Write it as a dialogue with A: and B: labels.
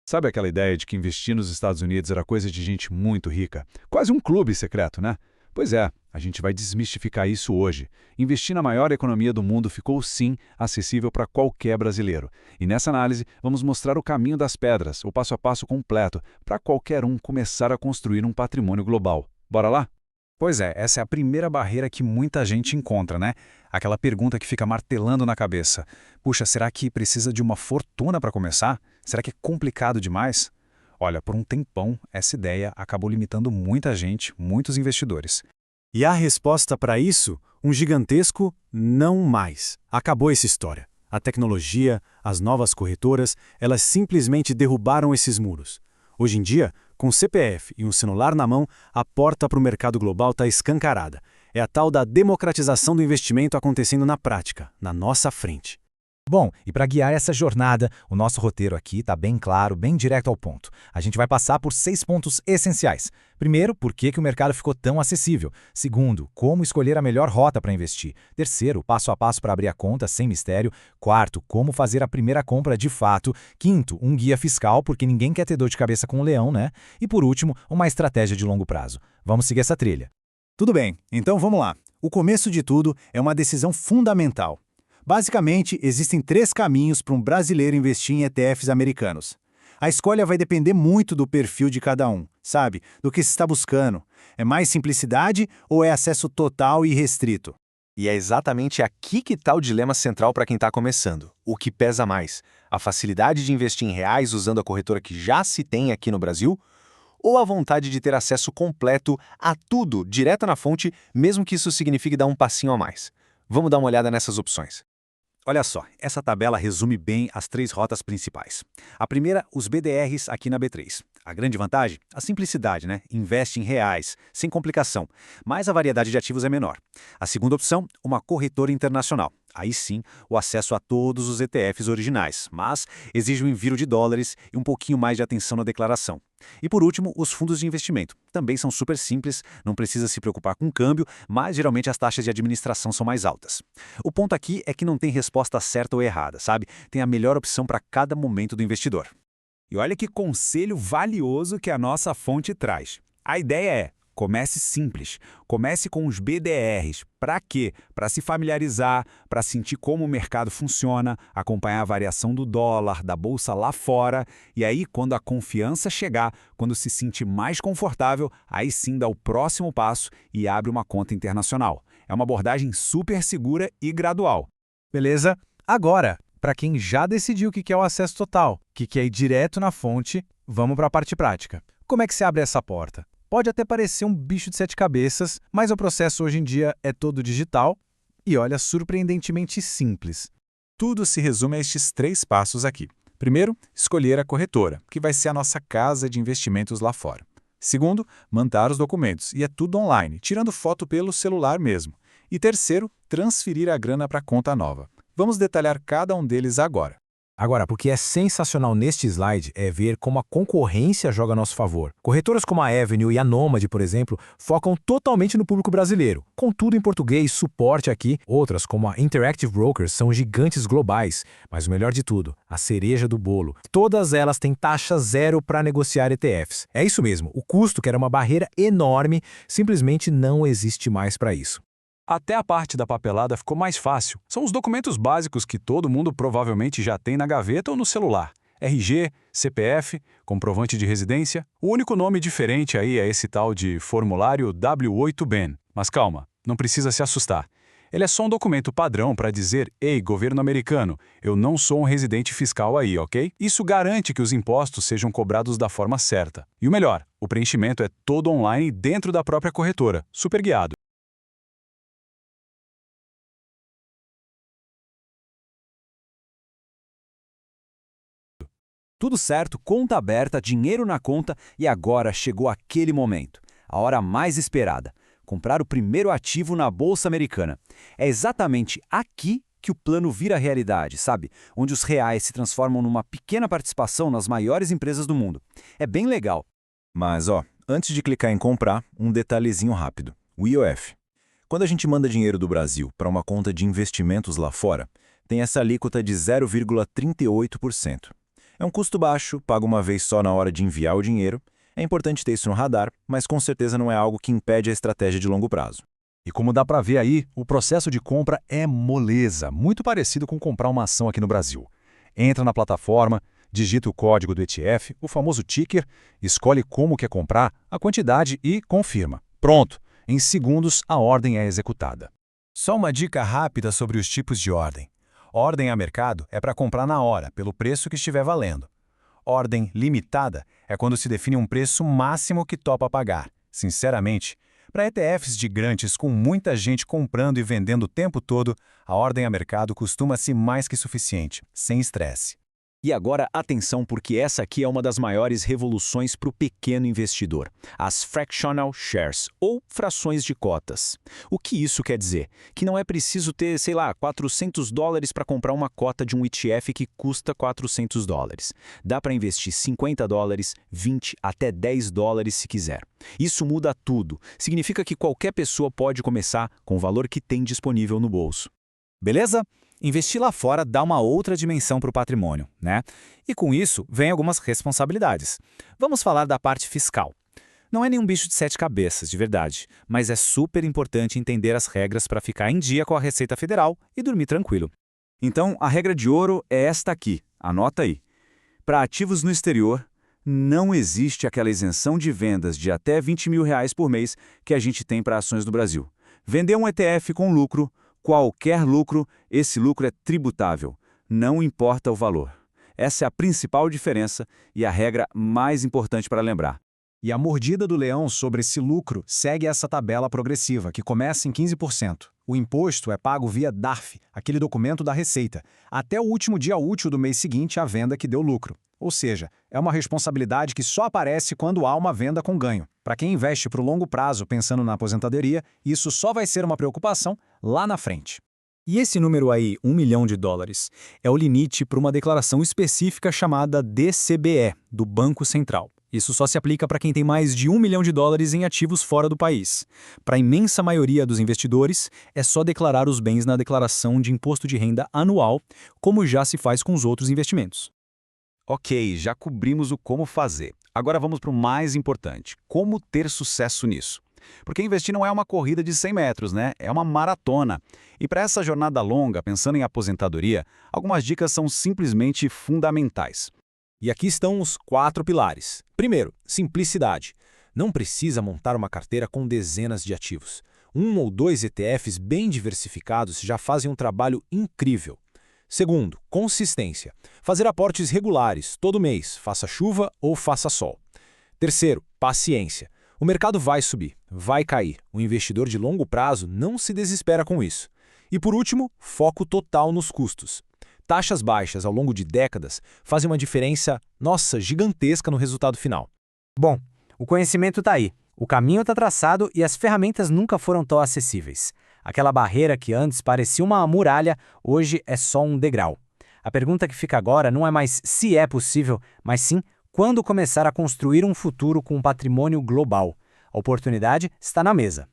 A: Sabe aquela ideia de que investir nos Estados Unidos era coisa de gente muito rica? Quase um clube secreto, né? Pois é, a gente vai desmistificar isso hoje. Investir na maior economia do mundo ficou, sim, acessível para qualquer brasileiro. E nessa análise, vamos mostrar o caminho das pedras, o passo a passo completo, para qualquer um começar a construir um patrimônio global. Bora lá?
B: Pois é, essa é a primeira barreira que muita gente encontra, né? Aquela pergunta que fica martelando na cabeça. Puxa, será que precisa de uma fortuna para começar? Será que é complicado demais? Olha, por um tempão, essa ideia acabou limitando muita gente, muitos investidores. E a resposta para isso? Um gigantesco não mais. Acabou essa história. A tecnologia, as novas corretoras, elas simplesmente derrubaram esses muros. Hoje em dia, com CPF e um celular na mão, a porta para o mercado global está escancarada. É a tal da democratização do investimento acontecendo na prática, na nossa frente.
C: Bom, e para guiar essa jornada, o nosso roteiro aqui está bem claro, bem direto ao ponto. A gente vai passar por 6 pontos essenciais. Primeiro, por que o mercado ficou tão acessível? Segundo, como escolher a melhor rota para investir? Terceiro, passo a passo para abrir a conta sem mistério. Quarto, como fazer a primeira compra de fato. Quinto, um guia fiscal, porque ninguém quer ter dor de cabeça com o leão, né? E por último, uma estratégia de longo prazo. Vamos seguir essa trilha.
B: Tudo bem, então vamos lá. O começo de tudo é uma decisão fundamental. Basicamente, existem 3 caminhos para um brasileiro investir em ETFs americanos. A escolha vai depender muito do perfil de cada um, sabe? Do que se está buscando. É mais simplicidade ou é acesso total e restrito?
D: E é exatamente aqui que está o dilema central para quem está começando. O que pesa mais? A facilidade de investir em reais usando a corretora que já se tem aqui no Brasil? Ou a vontade de ter acesso completo a tudo, direto na fonte, mesmo que isso signifique dar um passinho a mais? Vamos dar uma olhada nessas opções.
B: Olha só, essa tabela resume bem as 3 rotas principais. A primeira, os BDRs aqui na B3. A grande vantagem? A simplicidade, né? Investe em reais, sem complicação, mas a variedade de ativos é menor. A segunda opção, uma corretora internacional. Aí sim, o acesso a todos os ETFs originais, mas exige um envio de dólares e um pouquinho mais de atenção na declaração. E por último, os fundos de investimento. Também são super simples, não precisa se preocupar com câmbio, mas geralmente as taxas de administração são mais altas. O ponto aqui é que não tem resposta certa ou errada, sabe? Tem a melhor opção para cada momento do investidor.
E: E olha que conselho valioso que a nossa fonte traz. A ideia é: comece simples, comece com os BDRs. Para quê? Para se familiarizar, para sentir como o mercado funciona, acompanhar a variação do dólar, da bolsa lá fora, e aí quando a confiança chegar, quando se sentir mais confortável, aí sim dá o próximo passo e abre uma conta internacional. É uma abordagem super segura e gradual.
C: Beleza? Agora, para quem já decidiu o que é o acesso total, que quer ir direto na fonte, vamos para a parte prática. Como é que se abre essa porta? Pode até parecer um bicho de 7 cabeças, mas o processo hoje em dia é todo digital e, olha, surpreendentemente simples.
E: Tudo se resume a estes 3 passos aqui. Primeiro, escolher a corretora, que vai ser a nossa casa de investimentos lá fora. Segundo, mandar os documentos, e é tudo online, tirando foto pelo celular mesmo. E terceiro, transferir a grana para a conta nova. Vamos detalhar cada um deles agora.
C: Agora, porque é sensacional neste slide é ver como a concorrência joga a nosso favor. Corretoras como a Avenue e a Nomad, por exemplo, focam totalmente no público brasileiro, com tudo em português, suporte aqui. Outras, como a Interactive Brokers, são gigantes globais. Mas o melhor de tudo, a cereja do bolo. Todas elas têm taxa zero para negociar ETFs. É isso mesmo, o custo, que era uma barreira enorme, simplesmente não existe mais para isso.
E: Até a parte da papelada ficou mais fácil. São os documentos básicos que todo mundo provavelmente já tem na gaveta ou no celular. RG, CPF, comprovante de residência. O único nome diferente aí é esse tal de formulário W8BEN. Mas calma, não precisa se assustar. Ele é só um documento padrão para dizer: ei, governo americano, eu não sou um residente fiscal aí, ok? Isso garante que os impostos sejam cobrados da forma certa. E o melhor, o preenchimento é todo online dentro da própria corretora, super guiado.
F: Tudo certo, conta aberta, dinheiro na conta e agora chegou aquele momento. A hora mais esperada. Comprar o primeiro ativo na Bolsa Americana. É exatamente aqui que o plano vira realidade, sabe? Onde os reais se transformam numa pequena participação nas maiores empresas do mundo. É bem legal.
B: Mas, antes de clicar em comprar, um detalhezinho rápido. O IOF. Quando a gente manda dinheiro do Brasil para uma conta de investimentos lá fora, tem essa alíquota de 0,38%.
D: É um custo baixo, paga uma vez só na hora de enviar o dinheiro. É importante ter isso no radar, mas com certeza não é algo que impede a estratégia de longo prazo.
B: E como dá para ver aí, o processo de compra é moleza, muito parecido com comprar uma ação aqui no Brasil. Entra na plataforma, digita o código do ETF, o famoso ticker, escolhe como quer comprar, a quantidade e confirma. Pronto! Em segundos, a ordem é executada. Só uma dica rápida sobre os tipos de ordem. Ordem a mercado é para comprar na hora, pelo preço que estiver valendo. Ordem limitada é quando se define um preço máximo que topa pagar. Sinceramente, para ETFs de grandes com muita gente comprando e vendendo o tempo todo, a ordem a mercado costuma ser mais que suficiente, sem estresse.
F: E agora, atenção, porque essa aqui é uma das maiores revoluções para o pequeno investidor. As fractional shares, ou frações de cotas. O que isso quer dizer? Que não é preciso ter, sei lá, $400 para comprar uma cota de um ETF que custa $400. Dá para investir $50, 20 até $10 se quiser. Isso muda tudo. Significa que qualquer pessoa pode começar com o valor que tem disponível no bolso. Beleza? Investir lá fora dá uma outra dimensão para o patrimônio, né? E com isso, vem algumas responsabilidades. Vamos falar da parte fiscal. Não é nenhum bicho de 7 cabeças, de verdade, mas é super importante entender as regras para ficar em dia com a Receita Federal e dormir tranquilo. Então, a regra de ouro é esta aqui, anota aí. Para ativos no exterior, não existe aquela isenção de vendas de até R$20 mil por mês que a gente tem para ações no Brasil. Vender um ETF com lucro, qualquer lucro, esse lucro é tributável, não importa o valor. Essa é a principal diferença e a regra mais importante para lembrar.
B: E a mordida do leão sobre esse lucro segue essa tabela progressiva, que começa em 15%. O imposto é pago via DARF, aquele documento da Receita, até o último dia útil do mês seguinte à venda que deu lucro. Ou seja, é uma responsabilidade que só aparece quando há uma venda com ganho. Para quem investe para o longo prazo pensando na aposentadoria, isso só vai ser uma preocupação lá na frente.
G: E esse número aí, $1 milhão, é o limite para uma declaração específica chamada DCBE, do Banco Central. Isso só se aplica para quem tem mais de $1 milhão em ativos fora do país. Para a imensa maioria dos investidores, é só declarar os bens na declaração de imposto de renda anual, como já se faz com os outros investimentos.
E: Ok, já cobrimos o como fazer. Agora vamos para o mais importante, como ter sucesso nisso. Porque investir não é uma corrida de 100 metros, né? É uma maratona. E para essa jornada longa, pensando em aposentadoria, algumas dicas são simplesmente fundamentais.
C: E aqui estão os 4 pilares. Primeiro, simplicidade. Não precisa montar uma carteira com dezenas de ativos. 1 ou 2 ETFs bem diversificados já fazem um trabalho incrível. Segundo, consistência. Fazer aportes regulares, todo mês, faça chuva ou faça sol. Terceiro, paciência. O mercado vai subir, vai cair. O investidor de longo prazo não se desespera com isso. E por último, foco total nos custos. Taxas baixas ao longo de décadas fazem uma diferença, gigantesca no resultado final.
H: Bom, o conhecimento está aí, o caminho está traçado e as ferramentas nunca foram tão acessíveis. Aquela barreira que antes parecia uma muralha, hoje é só um degrau. A pergunta que fica agora não é mais se é possível, mas sim quando começar a construir um futuro com um patrimônio global. A oportunidade está na mesa.